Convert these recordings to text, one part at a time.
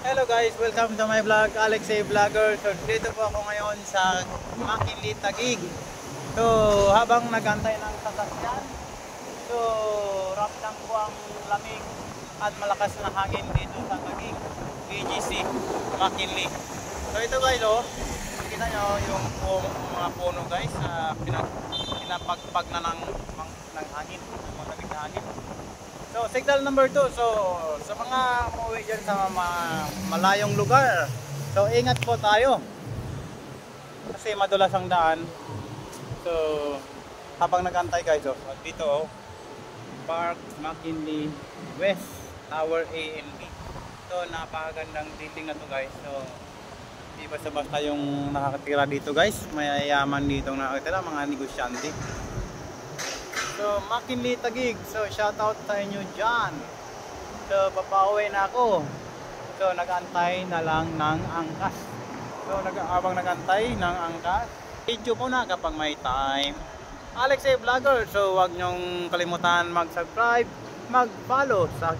Hello guys, welcome to my vlog, Alex A. Vlogger. So dito po ako ngayon sa McKinley Taguig. So habang nagantay ng sasakyan, so ramdam ko ang lamig at malakas na hangin dito sa Taguig, BGC, McKinley. So ito guys, oh, kita nyo yung mga puno guys, pinapagpag na ng hangin, malamig na hangin. So signal number 2, so sa mga umuwi dyan sa malayong lugar, so ingat po tayo kasi madulas ang daan. So habang nagantay guys, oh, dito oh, Park McKinley West Tower A and B. So napakagandang building na to guys. So di basta-basta yung nakakatira dito guys, mayayaman dito nakakatira, mga negosyante. So McKinley Taguig, so shoutout sa inyo dyan. So papauwi na ako. So nag-antay na lang ng angkas. So habang nag-antay ng angkas, video po na kapag may time. Alex A. Vlogger, so huwag nyong kalimutan mag-subscribe, mag-follow sa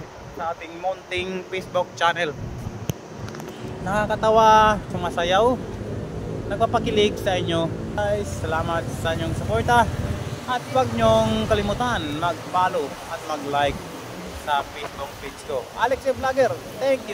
ating munting Facebook channel. Nakakatawa, sumasayaw, nagpapakilig sa inyo. Guys, salamat sa inyong suporta. At huwag nyong kalimutan mag-follow at mag-like sa Facebook page ko, Alex A. Vlogger. Thank you.